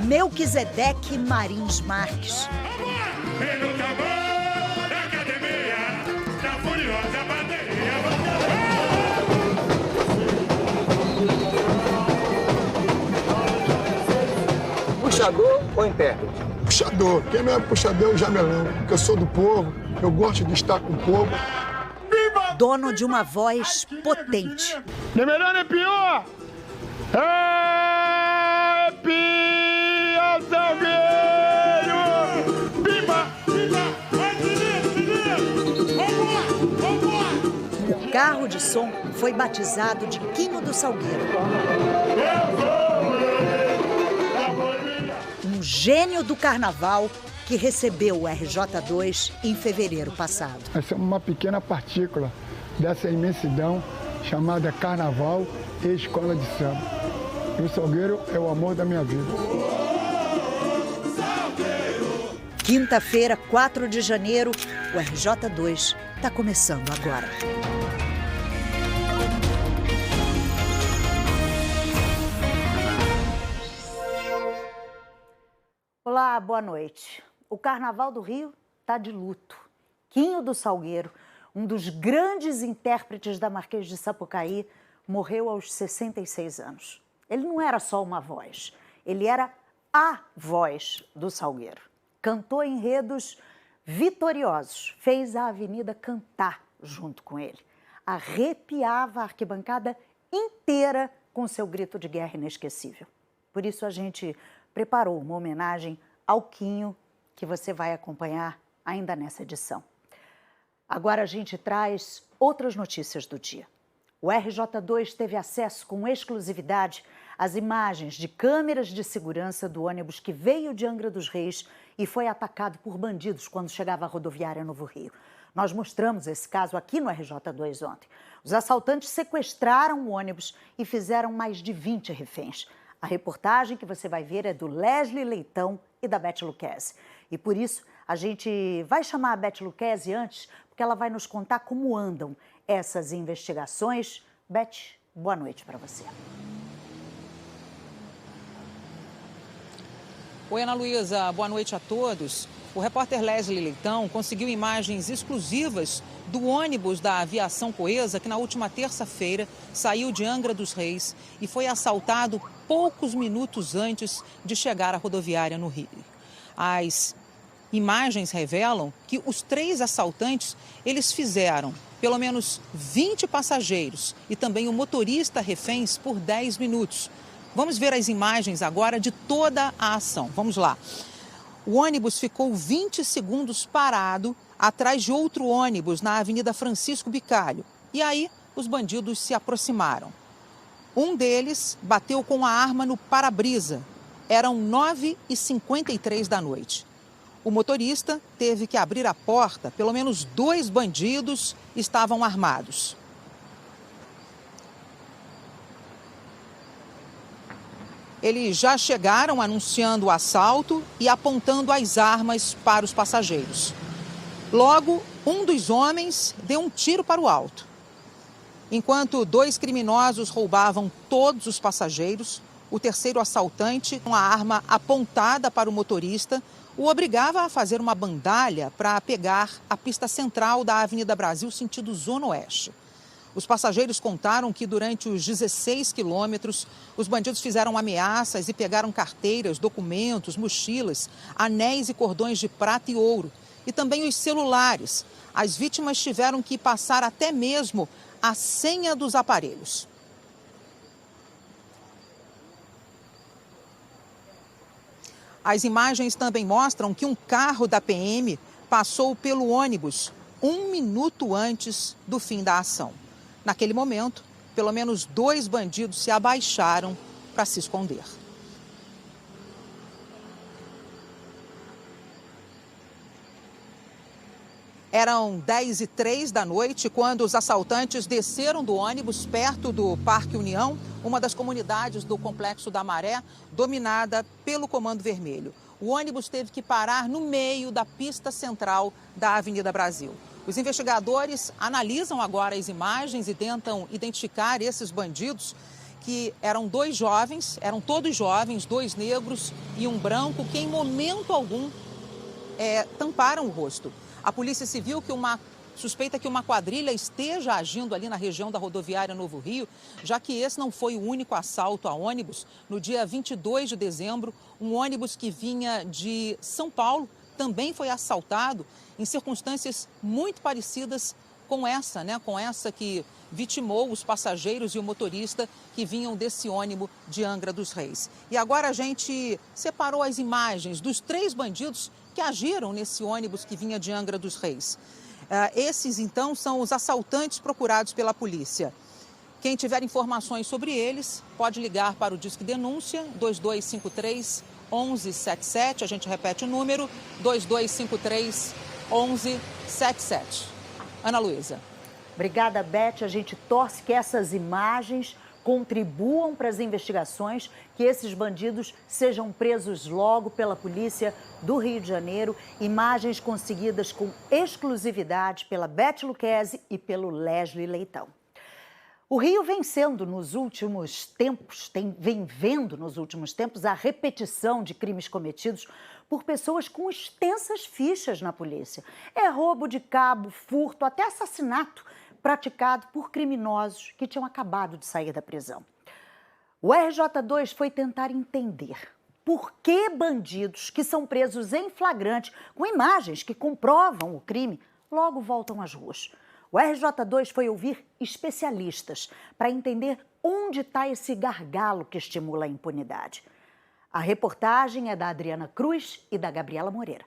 Melquisedeque Marins Marques. Puxador ou intérprete? Puxador. Quem não é puxador é o Jamelão, porque eu sou do povo, eu gosto de estar com o povo. Dono de uma voz potente. Nem melhor nem pior! É Pia Salgueiro! Viva! O carro de som foi batizado de Quinho do Salgueiro. Um gênio do carnaval que recebeu o RJ2 em fevereiro passado. Essa é uma pequena partícula dessa imensidão chamada Carnaval e Escola de Samba. E o Salgueiro é o amor da minha vida. Quinta-feira, 4 de janeiro, o RJ2 está começando agora. Olá, boa noite. O Carnaval do Rio está de luto. Quinho do Salgueiro, um dos grandes intérpretes da Marquês de Sapucaí, morreu aos 66 anos. Ele não era só uma voz, ele era a voz do Salgueiro. Cantou enredos vitoriosos, fez a avenida cantar junto com ele. Arrepiava a arquibancada inteira com seu grito de guerra inesquecível. Por isso a gente preparou uma homenagem ao Quinho, que você vai acompanhar ainda nessa edição. Agora a gente traz outras notícias do dia. O RJ2 teve acesso com exclusividade às imagens de câmeras de segurança do ônibus que veio de Angra dos Reis e foi atacado por bandidos quando chegava à rodoviária Novo Rio. Nós mostramos esse caso aqui no RJ2 ontem. Os assaltantes sequestraram o ônibus e fizeram mais de 20 reféns. A reportagem que você vai ver é do Leslie Leitão e da Beth Lucchesi. E por isso a gente vai chamar a Beth Lucchesi antes, porque ela vai nos contar como andam essas investigações. Beth, boa noite para você. Oi, Ana Luísa, boa noite a todos. O repórter Leslie Leitão conseguiu imagens exclusivas do ônibus da Aviação Coesa, que na última terça-feira saiu de Angra dos Reis e foi assaltado poucos minutos antes de chegar à rodoviária no Rio. As imagens revelam que os 3 assaltantes, eles fizeram pelo menos 20 passageiros e também o motorista reféns por 10 minutos. Vamos ver as imagens agora de toda a ação. Vamos lá. O ônibus ficou 20 segundos parado atrás de outro ônibus na Avenida Francisco Bicalho. E aí os bandidos se aproximaram. Um deles bateu com a arma no para-brisa. Eram 9h53 da noite. O motorista teve que abrir a porta. Pelo menos 2 bandidos estavam armados. Eles já chegaram anunciando o assalto e apontando as armas para os passageiros. Logo, um dos homens deu um tiro para o alto. Enquanto 2 criminosos roubavam todos os passageiros, o terceiro assaltante, com a arma apontada para o motorista, o obrigava a fazer uma bandalha para pegar a pista central da Avenida Brasil, sentido Zona Oeste. Os passageiros contaram que durante os 16 quilômetros, os bandidos fizeram ameaças e pegaram carteiras, documentos, mochilas, anéis e cordões de prata e ouro. E também os celulares. As vítimas tiveram que passar até mesmo a senha dos aparelhos. As imagens também mostram que um carro da PM passou pelo ônibus 1 minuto antes do fim da ação. Naquele momento, pelo menos 2 bandidos se abaixaram para se esconder. Eram 10h03 da noite quando os assaltantes desceram do ônibus perto do Parque União, uma das comunidades do Complexo da Maré, dominada pelo Comando Vermelho. o ônibus teve que parar no meio da pista central da Avenida Brasil. Os investigadores analisam agora as imagens e tentam identificar esses bandidos, que eram dois jovens, eram todos jovens, dois negros e um branco, que em momento algum tamparam o rosto. A Polícia Civil suspeita que uma quadrilha esteja agindo ali na região da rodoviária Novo Rio, já que esse não foi o único assalto a ônibus. No dia 22 de dezembro, um ônibus que vinha de São Paulo também foi assaltado em circunstâncias muito parecidas com essa, Com essa que vitimou os passageiros e o motorista que vinham desse ônibus de Angra dos Reis. E agora a gente separou as imagens dos 3 bandidos que agiram nesse ônibus que vinha de Angra dos Reis. Esses, então, são os assaltantes procurados pela polícia. Quem tiver informações sobre eles pode ligar para o Disque Denúncia 2253-1177. A gente repete o número, 2253-1177. Ana Luísa. Obrigada, Beth. A gente torce que essas imagens contribuam para as investigações, que esses bandidos sejam presos logo pela polícia do Rio de Janeiro. Imagens conseguidas com exclusividade pela Beth Lucchesi e pelo Leslie Leitão. O Rio vem vendo nos últimos tempos a repetição de crimes cometidos por pessoas com extensas fichas na polícia. É roubo de cabo, furto, até assassinato praticado por criminosos que tinham acabado de sair da prisão. O RJ2 foi tentar entender por que bandidos que são presos em flagrante, com imagens que comprovam o crime, logo voltam às ruas. O RJ2 foi ouvir especialistas para entender onde está esse gargalo que estimula a impunidade. A reportagem é da Adriana Cruz e da Gabriela Moreira.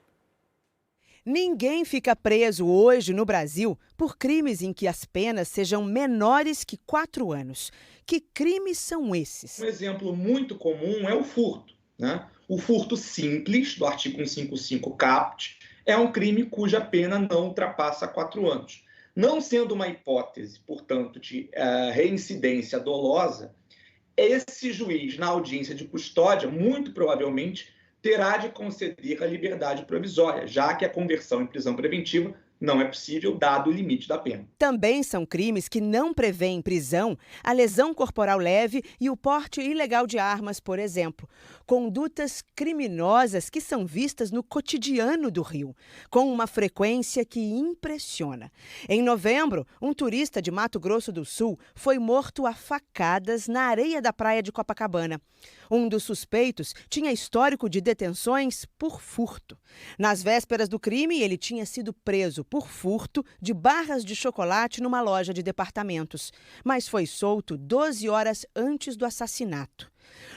Ninguém fica preso hoje no Brasil por crimes em que as penas sejam menores que 4 anos. Que crimes são esses? Um exemplo muito comum é o furto, O furto simples, do artigo 155 caput, é um crime cuja pena não ultrapassa 4 anos. Não sendo uma hipótese, portanto, de reincidência dolosa, esse juiz, na audiência de custódia, muito provavelmente terá de conceder a liberdade provisória, já que a conversão em prisão preventiva não é possível, dado o limite da pena. Também são crimes que não prevêem prisão a lesão corporal leve e o porte ilegal de armas, por exemplo. Condutas criminosas que são vistas no cotidiano do Rio, com uma frequência que impressiona. Em novembro, um turista de Mato Grosso do Sul foi morto a facadas na areia da praia de Copacabana. Um dos suspeitos tinha histórico de detenções por furto. Nas vésperas do crime, ele tinha sido preso por furto de barras de chocolate numa loja de departamentos, mas foi solto 12 horas antes do assassinato.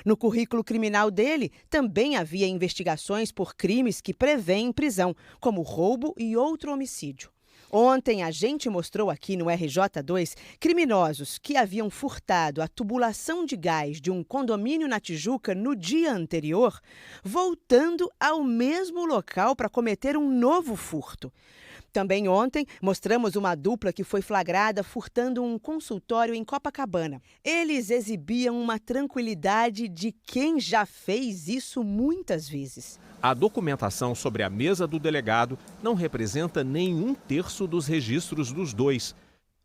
No currículo criminal dele, também havia investigações por crimes que prevêem prisão, como roubo e outro homicídio. Ontem, a gente mostrou aqui no RJ2 criminosos que haviam furtado a tubulação de gás de um condomínio na Tijuca no dia anterior, voltando ao mesmo local para cometer um novo furto. Também ontem, mostramos uma dupla que foi flagrada furtando um consultório em Copacabana. Eles exibiam uma tranquilidade de quem já fez isso muitas vezes. A documentação sobre a mesa do delegado não representa nem 1/3 dos registros dos dois.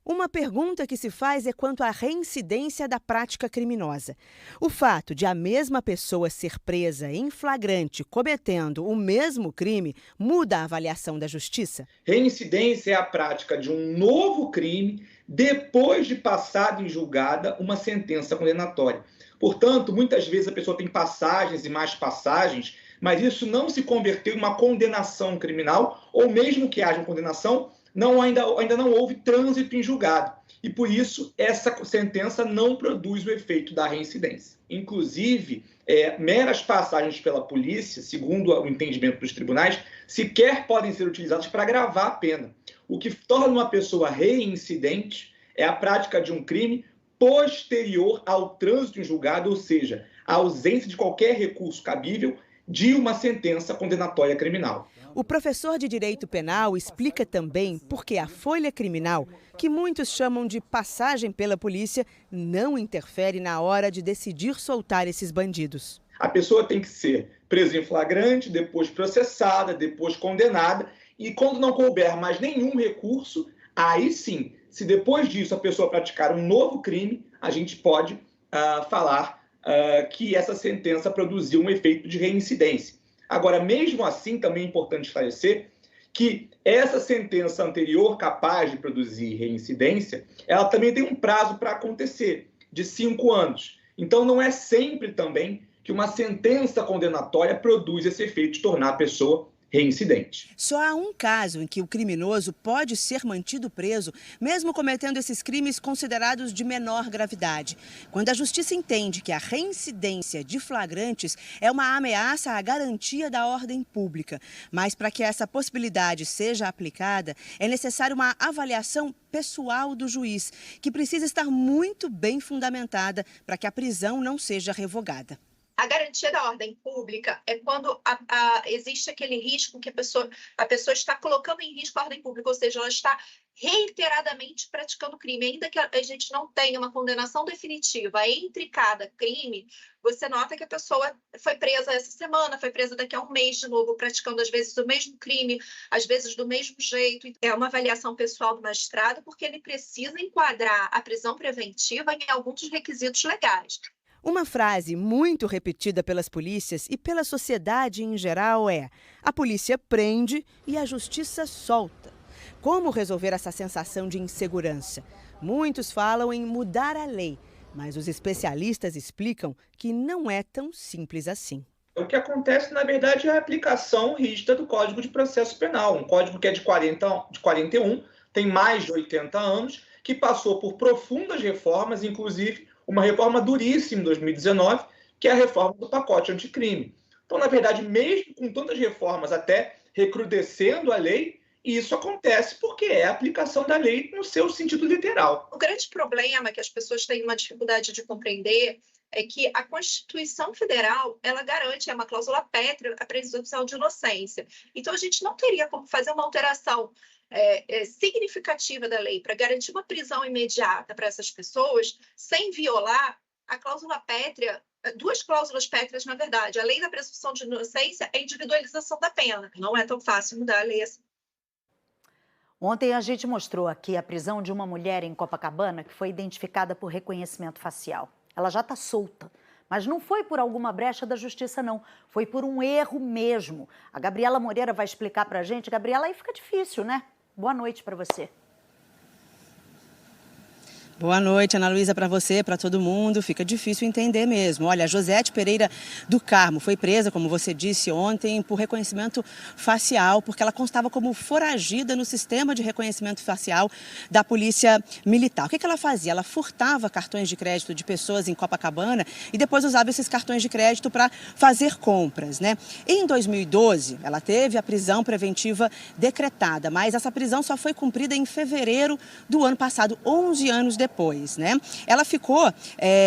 Uma pergunta que se faz é quanto à reincidência da prática criminosa. O fato de a mesma pessoa ser presa em flagrante cometendo o mesmo crime muda a avaliação da justiça? Reincidência é a prática de um novo crime depois de passado em julgada uma sentença condenatória. Portanto, muitas vezes a pessoa tem passagens e mais passagens, mas isso não se converteu em uma condenação criminal, ou mesmo que haja uma condenação, ainda não houve trânsito em julgado. E, por isso, essa sentença não produz o efeito da reincidência. Inclusive, meras passagens pela polícia, segundo o entendimento dos tribunais, sequer podem ser utilizadas para agravar a pena. O que torna uma pessoa reincidente é a prática de um crime posterior ao trânsito em julgado, ou seja, a ausência de qualquer recurso cabível de uma sentença condenatória criminal. O professor de Direito Penal explica também por que a folha criminal, que muitos chamam de passagem pela polícia, não interfere na hora de decidir soltar esses bandidos. A pessoa tem que ser presa em flagrante, depois processada, depois condenada, e quando não couber mais nenhum recurso, aí sim, se depois disso a pessoa praticar um novo crime, a gente pode falar que essa sentença produziu um efeito de reincidência. Agora, mesmo assim, também é importante esclarecer que essa sentença anterior, capaz de produzir reincidência, ela também tem um prazo para acontecer, de 5 anos. Então, não é sempre também que uma sentença condenatória produz esse efeito de tornar a pessoa reincidente. Só há um caso em que o criminoso pode ser mantido preso, mesmo cometendo esses crimes considerados de menor gravidade. Quando a justiça entende que a reincidência de flagrantes é uma ameaça à garantia da ordem pública. Mas para que essa possibilidade seja aplicada, é necessária uma avaliação pessoal do juiz, que precisa estar muito bem fundamentada para que a prisão não seja revogada. A garantia da ordem pública é quando existe aquele risco que a pessoa está colocando em risco a ordem pública, ou seja, ela está reiteradamente praticando crime. Ainda que a gente não tenha uma condenação definitiva entre cada crime, você nota que a pessoa foi presa essa semana, foi presa daqui a um mês de novo, praticando às vezes o mesmo crime, às vezes do mesmo jeito. É uma avaliação pessoal do magistrado, porque ele precisa enquadrar a prisão preventiva em alguns dos requisitos legais. Uma frase muito repetida pelas polícias e pela sociedade em geral é: a polícia prende e a justiça solta. Como resolver essa sensação de insegurança? Muitos falam em mudar a lei, mas os especialistas explicam que não é tão simples assim. O que acontece, na verdade, é a aplicação rígida do Código de Processo Penal, um código que é de 41, tem mais de 80 anos, que passou por profundas reformas, inclusive uma reforma duríssima em 2019, que é a reforma do pacote anticrime. Então, na verdade, mesmo com tantas reformas, até recrudescendo a lei, isso acontece porque é a aplicação da lei no seu sentido literal. O grande problema que as pessoas têm uma dificuldade de compreender é que a Constituição Federal, ela garante, é uma cláusula pétrea, a presunção de inocência. Então, a gente não teria como fazer uma alteração significativa da lei para garantir uma prisão imediata para essas pessoas sem violar a cláusula pétrea, 2 cláusulas pétreas, na verdade. A lei da presunção de inocência é a individualização da pena. Não é tão fácil mudar a lei assim. Ontem a gente mostrou aqui a prisão de uma mulher em Copacabana que foi identificada por reconhecimento facial. Ela já está solta. Mas não foi por alguma brecha da justiça, não. Foi por um erro mesmo. A Gabriela Moreira vai explicar para a gente. Gabriela, aí fica difícil, né? Boa noite para você. Boa noite, Ana Luísa, para você, para todo mundo. Fica difícil entender mesmo. Olha, a Josete Pereira do Carmo foi presa, como você disse ontem, por reconhecimento facial, porque ela constava como foragida no sistema de reconhecimento facial da Polícia Militar. O que ela fazia? Ela furtava cartões de crédito de pessoas em Copacabana e depois usava esses cartões de crédito para fazer compras, né? Em 2012, ela teve a prisão preventiva decretada, mas essa prisão só foi cumprida em fevereiro do ano passado, 11 anos depois, né? Ela ficou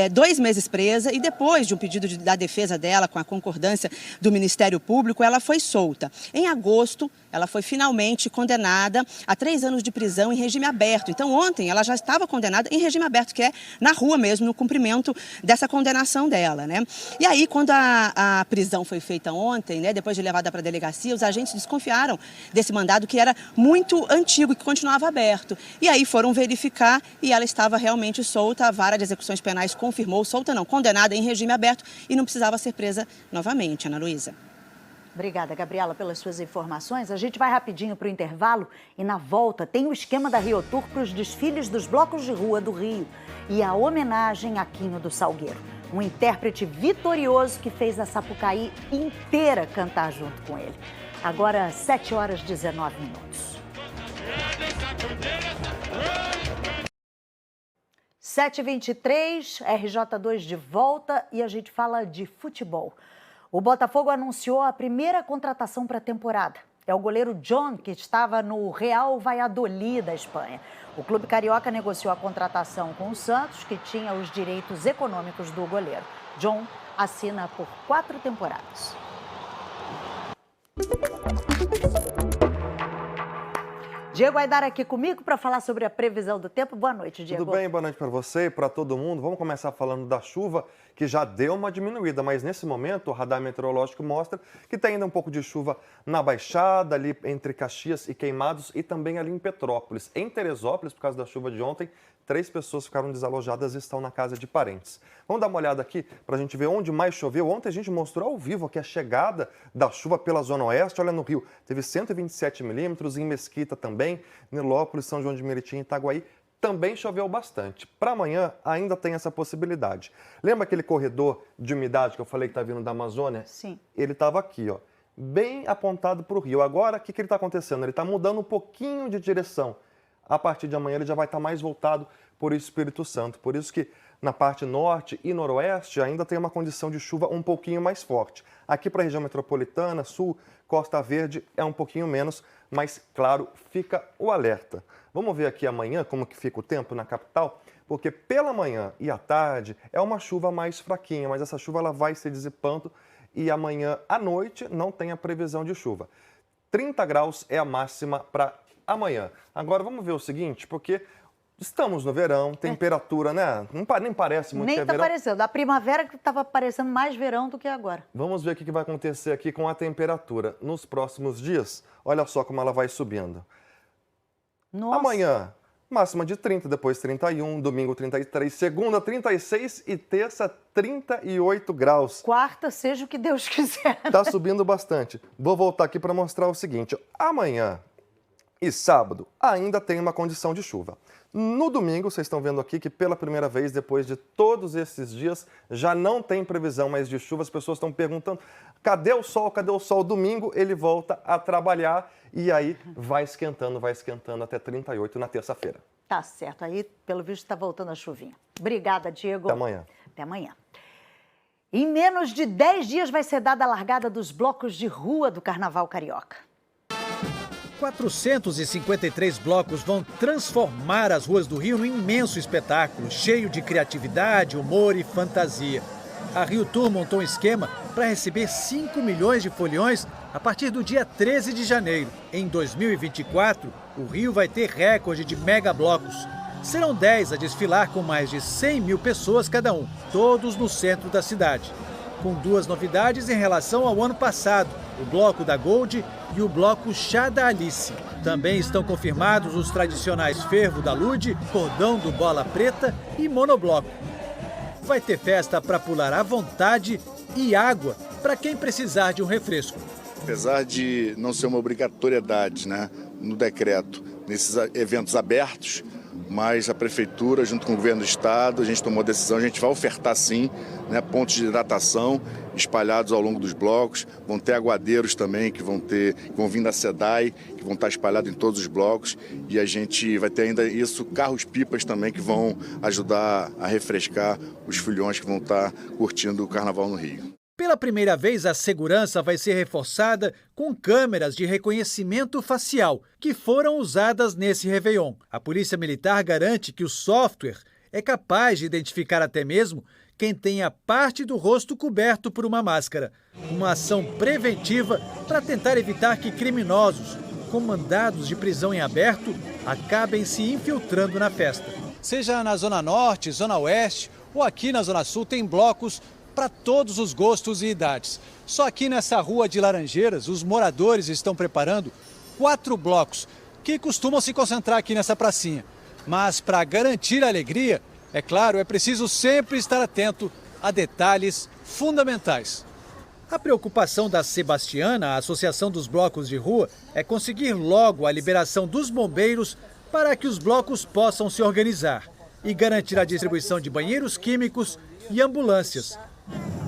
2 meses presa e depois de um pedido da defesa dela, com a concordância do Ministério Público, ela foi solta. Em agosto, ela foi finalmente condenada a 3 anos de prisão em regime aberto. Então, ontem, ela já estava condenada em regime aberto, que é na rua mesmo, no cumprimento dessa condenação dela, né? E aí, quando a prisão foi feita ontem, né, depois de levada para a delegacia, os agentes desconfiaram desse mandado que era muito antigo e que continuava aberto. E aí foram verificar e ela estava realmente solta. A Vara de Execuções Penais confirmou, solta não, condenada em regime aberto e não precisava ser presa novamente, Ana Luísa. Obrigada, Gabriela, pelas suas informações. A gente vai rapidinho para o intervalo e na volta tem o esquema da Rio Tour para os desfiles dos blocos de rua do Rio e a homenagem a Quinho do Salgueiro, um intérprete vitorioso que fez a Sapucaí inteira cantar junto com ele. Agora, 7h19. 7h23, RJ2 de volta e a gente fala de futebol. O Botafogo anunciou a primeira contratação para a temporada. É o goleiro John, que estava no Real Valladolid da Espanha. O clube carioca negociou a contratação com o Santos, que tinha os direitos econômicos do goleiro. John assina por 4 temporadas. Diego Aidar aqui comigo para falar sobre a previsão do tempo. Boa noite, Diego. Tudo bem? Boa noite para você e para todo mundo. Vamos começar falando da chuva, que já deu uma diminuída, mas nesse momento o radar meteorológico mostra que tem ainda um pouco de chuva na Baixada, ali entre Caxias e Queimados e também ali em Petrópolis. Em Teresópolis, por causa da chuva de ontem, 3 pessoas ficaram desalojadas e estão na casa de parentes. Vamos dar uma olhada aqui para a gente ver onde mais choveu. Ontem a gente mostrou ao vivo aqui a chegada da chuva pela Zona Oeste. Olha, no Rio teve 127 milímetros, em Mesquita também, Nilópolis, São João de Meriti e Itaguaí também choveu bastante. Para amanhã ainda tem essa possibilidade. Lembra aquele corredor de umidade que eu falei que está vindo da Amazônia? Sim. Ele estava aqui, ó, bem apontado para o Rio. Agora, o que ele está acontecendo? Ele está mudando um pouquinho de direção. A partir de amanhã ele já vai estar mais voltado para o Espírito Santo. Por isso que na parte norte e noroeste ainda tem uma condição de chuva um pouquinho mais forte. Aqui para a região metropolitana, sul, Costa Verde é um pouquinho menos, mas claro, fica o alerta. Vamos ver aqui amanhã como que fica o tempo na capital, porque pela manhã e à tarde é uma chuva mais fraquinha, mas essa chuva ela vai se dissipando e amanhã à noite não tem a previsão de chuva. 30 graus é a máxima para amanhã. Agora vamos ver o seguinte, porque estamos no verão, temperatura, né? Nem parece muito que é verão. Nem está parecendo. A primavera que estava parecendo mais verão do que agora. Vamos ver o que vai acontecer aqui com a temperatura nos próximos dias. Olha só como ela vai subindo. Nossa. Amanhã, máxima de 30, depois 31, domingo 33, segunda 36 e terça 38 graus. Quarta, seja o que Deus quiser. Está subindo bastante. Vou voltar aqui para mostrar o seguinte. Amanhã e sábado ainda tem uma condição de chuva. No domingo, vocês estão vendo aqui que pela primeira vez, depois de todos esses dias, já não tem previsão mais de chuva. As pessoas estão perguntando, cadê o sol? Cadê o sol? Domingo ele volta a trabalhar e aí vai esquentando até 38 na terça-feira. Tá certo. Aí, pelo visto, está voltando a chuvinha. Obrigada, Diego. Até amanhã. Até amanhã. Em menos de 10 dias vai ser dada a largada dos blocos de rua do Carnaval Carioca. 453 blocos vão transformar as ruas do Rio num imenso espetáculo, cheio de criatividade, humor e fantasia. A Rio Tour montou um esquema para receber 5 milhões de foliões a partir do dia 13 de janeiro. Em 2024, o Rio vai ter recorde de megablocos. Serão 10 a desfilar com mais de 100 mil pessoas cada um, todos no centro da cidade. Com 2 novidades em relação ao ano passado, o bloco da Gold e o bloco Chá da Alice. Também estão confirmados os tradicionais Fervo da Lude, Cordão do Bola Preta e Monobloco. Vai ter festa para pular à vontade e água para quem precisar de um refresco. Apesar de não ser uma obrigatoriedade, né, no decreto, nesses eventos abertos, mas a Prefeitura, junto com o Governo do Estado, a gente tomou a decisão, a gente vai ofertar sim, né, pontos de hidratação espalhados ao longo dos blocos, vão ter aguadeiros também que vão vir da SEDAI, que vão estar espalhados em todos os blocos, e a gente vai ter ainda isso, carros-pipas também que vão ajudar a refrescar os foliões que vão estar curtindo o Carnaval no Rio. Pela primeira vez, a segurança vai ser reforçada com câmeras de reconhecimento facial, que foram usadas nesse Réveillon. A Polícia Militar garante que o software é capaz de identificar até mesmo quem tenha parte do rosto coberto por uma máscara. Uma ação preventiva para tentar evitar que criminosos com mandados de prisão em aberto acabem se infiltrando na festa. Seja na Zona Norte, Zona Oeste ou aqui na Zona Sul, tem blocos para todos os gostos e idades. Só aqui nessa rua de Laranjeiras, os moradores estão preparando 4 blocos, que costumam se concentrar aqui nessa pracinha. Mas para garantir a alegria, é claro, é preciso sempre estar atento a detalhes fundamentais. A preocupação da Sebastiana, a Associação dos Blocos de Rua, é conseguir logo a liberação dos bombeiros para que os blocos possam se organizar e garantir a distribuição de banheiros químicos e ambulâncias.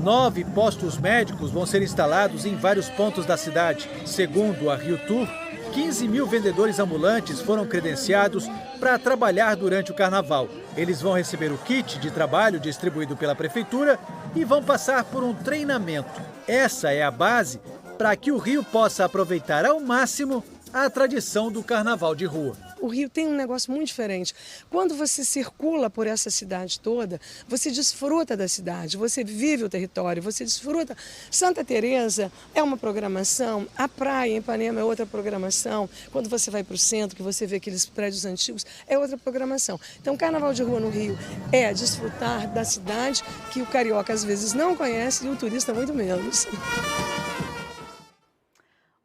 9 postos médicos vão ser instalados em vários pontos da cidade. Segundo a Rio Tour, 15 mil vendedores ambulantes foram credenciados para trabalhar durante o Carnaval. Eles vão receber o kit de trabalho distribuído pela Prefeitura e vão passar por um treinamento. Essa é a base para que o Rio possa aproveitar ao máximo à tradição do carnaval de rua. O Rio tem um negócio muito diferente. Quando você circula por essa cidade toda, você desfruta da cidade, você vive o território, você desfruta. Santa Teresa é uma programação, a praia em Ipanema é outra programação. Quando você vai para o centro, que você vê aqueles prédios antigos, é outra programação. Então, Carnaval de Rua no Rio é desfrutar da cidade que o carioca às vezes não conhece e o turista muito menos.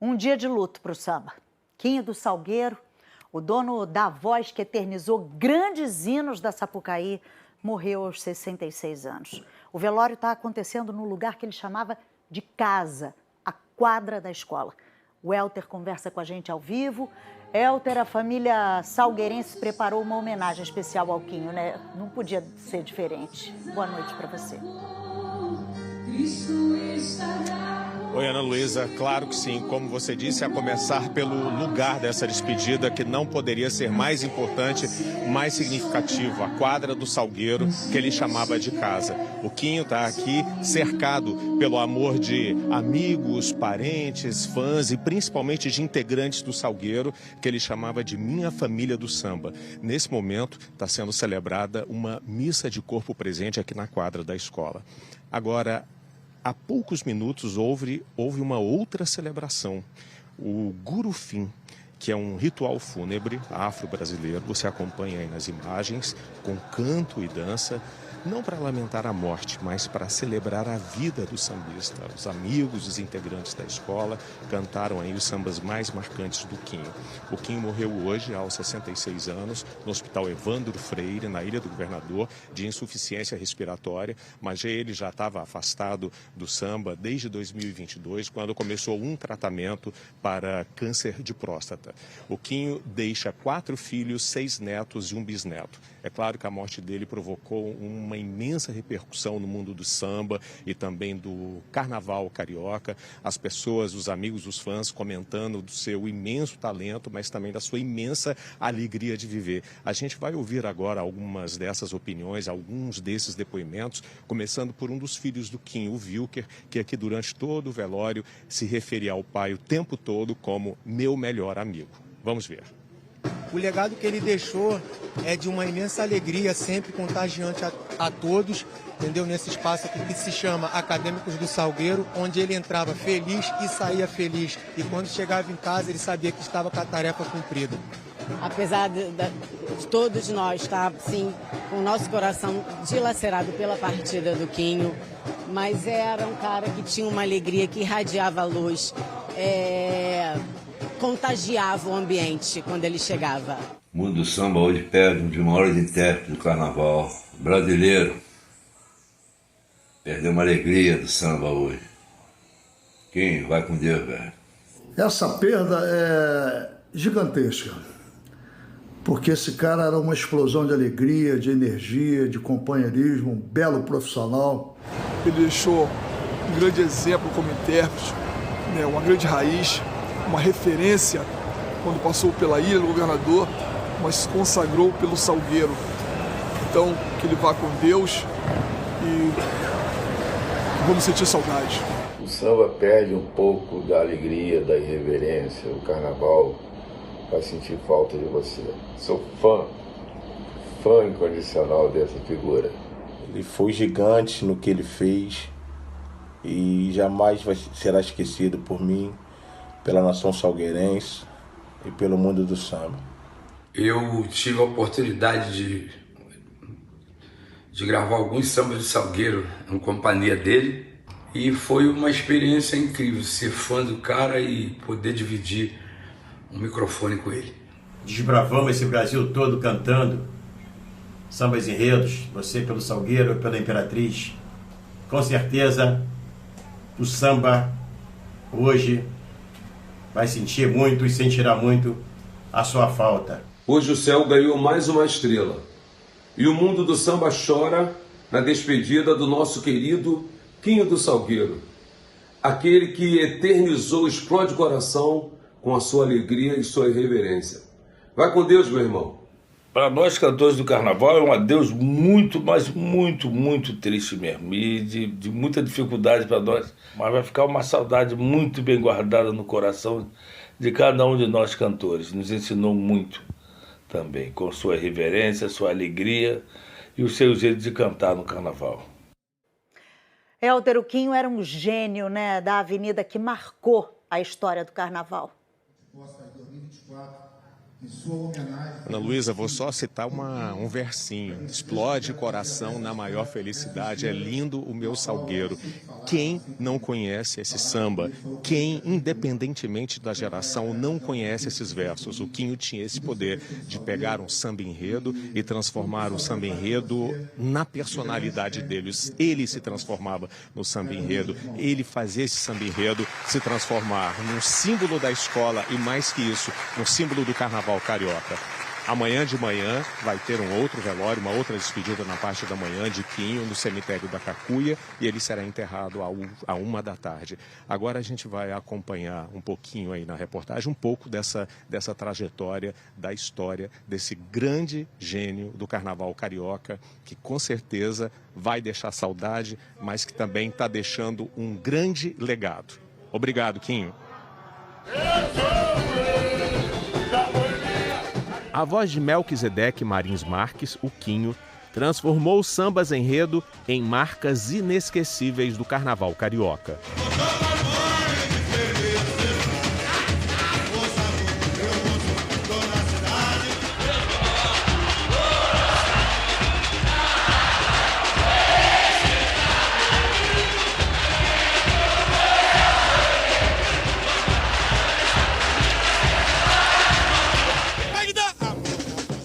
Um dia de luto para o samba. Quinho do Salgueiro, o dono da voz que eternizou grandes hinos da Sapucaí, morreu aos 66 anos. O velório está acontecendo no lugar que ele chamava de casa, a quadra da escola. O Elter conversa com a gente ao vivo. Elter, a família salgueirense preparou uma homenagem especial ao Quinho, né? Não podia ser diferente. Boa noite para você. Oi, Ana Luísa, claro que sim, como você disse, a começar pelo lugar dessa despedida, que não poderia ser mais importante, mais significativo, a quadra do Salgueiro, que ele chamava de casa. O Quinho está aqui cercado pelo amor de amigos, parentes, fãs e principalmente de integrantes do Salgueiro, que ele chamava de minha família do samba. Nesse momento está sendo celebrada uma missa de corpo presente aqui na quadra da escola. Agora, há poucos minutos houve uma outra celebração, o Gurufim, que é um ritual fúnebre afro-brasileiro. Você acompanha aí nas imagens, com canto e dança, não para lamentar a morte, mas para celebrar a vida do sambista. Os amigos, os integrantes da escola cantaram aí os sambas mais marcantes do Quinho. O Quinho morreu hoje, aos 66 anos, no Hospital Evandro Freire, na Ilha do Governador, de insuficiência respiratória, mas ele já estava afastado do samba desde 2022, quando começou um tratamento para câncer de próstata. O Quinho deixa 4 filhos, 6 netos e um bisneto. É claro que a morte dele provocou uma imensa repercussão no mundo do samba e também do carnaval carioca. As pessoas, os amigos, os fãs comentando do seu imenso talento, mas também da sua imensa alegria de viver. A gente vai ouvir agora algumas dessas opiniões, alguns desses depoimentos, começando por um dos filhos do Quinho, o Wilker, que aqui durante todo o velório se referia ao pai o tempo todo como meu melhor amigo. Vamos ver. O legado que ele deixou é de uma imensa alegria, sempre contagiante a todos, entendeu? Nesse espaço aqui que se chama Acadêmicos do Salgueiro, onde ele entrava feliz e saía feliz. E quando chegava em casa, ele sabia que estava com a tarefa cumprida. Apesar de todos nós estar, sim, com o nosso coração dilacerado pela partida do Quinho, mas era um cara que tinha uma alegria, que irradiava a luz, contagiava o ambiente quando ele chegava. O mundo do samba hoje perde um dos maiores intérpretes do carnaval brasileiro. Perdeu uma alegria do samba hoje. Quem vai com Deus, velho? Essa perda é gigantesca, porque esse cara era uma explosão de alegria, de energia, de companheirismo, um belo profissional. Ele deixou um grande exemplo como intérprete, né, uma grande raiz, uma referência quando passou pela Ilha do Governador, mas se consagrou pelo Salgueiro. Então, que ele vá com Deus e vamos sentir saudade. O samba perde um pouco da alegria, da irreverência. O carnaval vai sentir falta de você. Sou fã incondicional dessa figura. Ele foi gigante no que ele fez e jamais será esquecido por mim, pela nação salgueirense e pelo mundo do samba. Eu tive a oportunidade de gravar alguns sambas de Salgueiro em companhia dele e foi uma experiência incrível ser fã do cara e poder dividir um microfone com ele. Desbravamos esse Brasil todo cantando sambas enredos, você pelo Salgueiro, pela Imperatriz. Com certeza o samba hoje vai sentir muito e sentirá muito a sua falta. Hoje o céu ganhou mais uma estrela. E o mundo do samba chora na despedida do nosso querido Quinho do Salgueiro. Aquele que eternizou o Explode Coração com a sua alegria e sua irreverência. Vai com Deus, meu irmão. Para nós, cantores do carnaval, é um adeus muito, mas muito, muito triste mesmo. E de muita dificuldade para nós. Mas vai ficar uma saudade muito bem guardada no coração de cada um de nós cantores. Nos ensinou muito também, com sua reverência, sua alegria e o seu jeito de cantar no carnaval. Hélder, o Quinho era um gênio, né, da avenida que marcou a história do carnaval. Ana Luísa, vou só citar um versinho. Explode coração na maior felicidade, é lindo o meu salgueiro. Quem não conhece esse samba? Quem, independentemente da geração, não conhece esses versos? O Quinho tinha esse poder de pegar um samba enredo e transformar o samba enredo na personalidade dele. Ele se transformava no samba enredo, ele fazia esse samba enredo se transformar num símbolo da escola e, mais que isso, no símbolo do carnaval carioca. Amanhã de manhã vai ter um outro velório, uma outra despedida na parte da manhã de Quinho no cemitério da Cacuia e ele será enterrado à 1h. Agora a gente vai acompanhar um pouquinho aí na reportagem, um pouco dessa trajetória, da história desse grande gênio do carnaval carioca que com certeza vai deixar saudade, mas que também está deixando um grande legado. Obrigado, Quinho. A voz de Melquisedeque Marins Marques, o Quinho, transformou os sambas enredo em marcas inesquecíveis do carnaval carioca.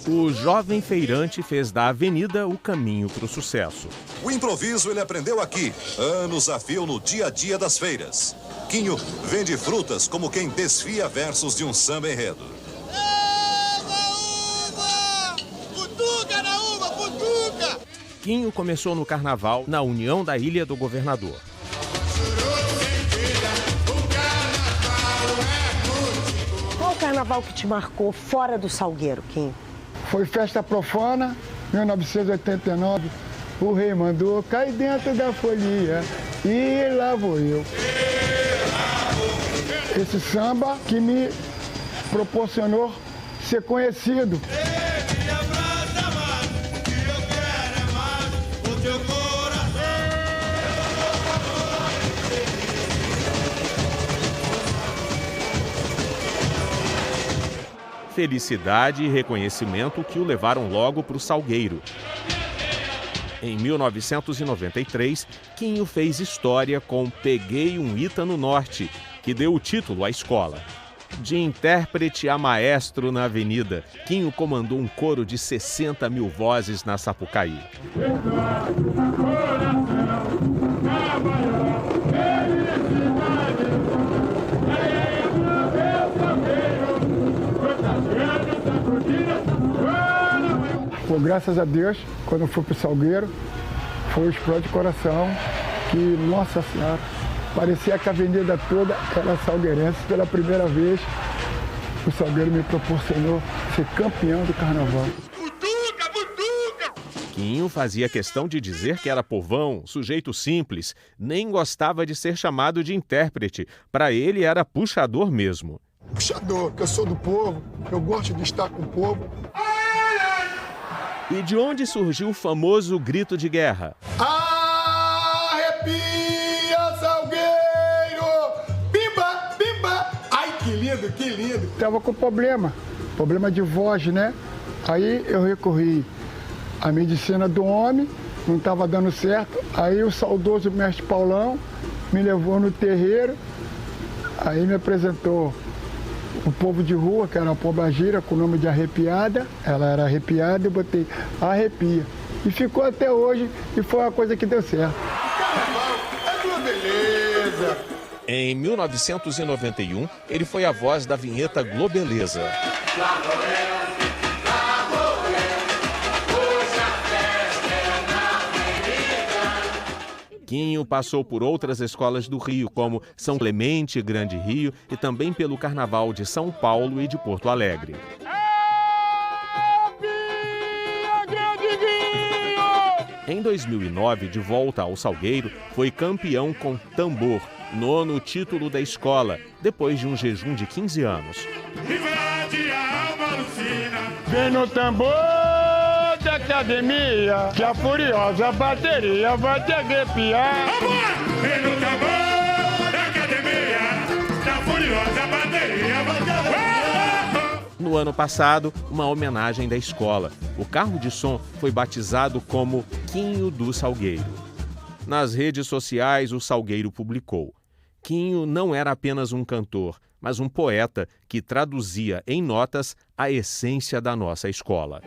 O jovem feirante fez da avenida o caminho para o sucesso. O improviso ele aprendeu aqui, anos a fio no dia a dia das feiras. Quinho vende frutas como quem desfia versos de um samba enredo. Futuca na uva, futuca! Quinho começou no carnaval na União da Ilha do Governador. Qual o carnaval que te marcou fora do Salgueiro, Quinho? Foi festa profana, 1989. O rei mandou cair dentro da folia e lá vou eu. Esse samba que me proporcionou ser conhecido. Felicidade e reconhecimento que o levaram logo para o Salgueiro. Em 1993, Quinho fez história com Peguei um Ita no Norte, que deu o título à escola. De intérprete a maestro na avenida, Quinho comandou um coro de 60 mil vozes na Sapucaí. Pô, graças a Deus, quando eu fui pro Salgueiro, foi um explode de coração, que, nossa senhora, parecia que a avenida toda era salgueirense. Pela primeira vez, o Salgueiro me proporcionou ser campeão do carnaval. Quinho fazia questão de dizer que era povão, sujeito simples, nem gostava de ser chamado de intérprete. Para ele era puxador mesmo. Puxador, que eu sou do povo, eu gosto de estar com o povo. E de onde surgiu o famoso grito de guerra? Arrepia, Salgueiro! Pimba, pimba! Ai, que lindo, que lindo! Tava com problema de voz, né? Aí eu recorri à medicina do homem, não estava dando certo. Aí o saudoso mestre Paulão me levou no terreiro, aí me apresentou o povo de rua, que era uma pombagira com o nome de Arrepiada. Ela era arrepiada e eu botei Arrepia. E ficou até hoje e foi uma coisa que deu certo. Carnaval é uma beleza! Em 1991, ele foi a voz da vinheta Globeleza. Quinho passou por outras escolas do Rio, como São Clemente e Grande Rio, e também pelo Carnaval de São Paulo e de Porto Alegre. Em 2009, de volta ao Salgueiro, foi campeão com tambor, 9º título da escola, depois de um jejum de 15 anos. Vem no tambor da academia, que a furiosa bateria vai te arrepiar. Vem no tambor da academia, que a furiosa bateria vai te arrepiar. No ano passado, uma homenagem da escola. O carro de som foi batizado como Quinho do Salgueiro. Nas redes sociais, o Salgueiro publicou: Quinho não era apenas um cantor, mas um poeta que traduzia em notas a essência da nossa escola.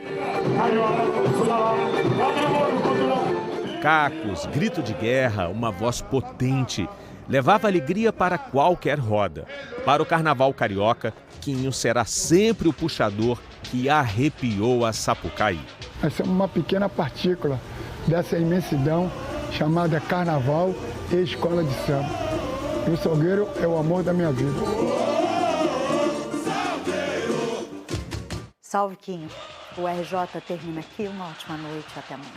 Cacos, grito de guerra, uma voz potente, levava alegria para qualquer roda. Para o carnaval carioca, Quinho será sempre o puxador que arrepiou a Sapucaí. Essa é uma pequena partícula dessa imensidão chamada carnaval e escola de samba. E o Salgueiro é o amor da minha vida. Salve, Quinho. O RJ termina aqui. Uma ótima noite. Até amanhã.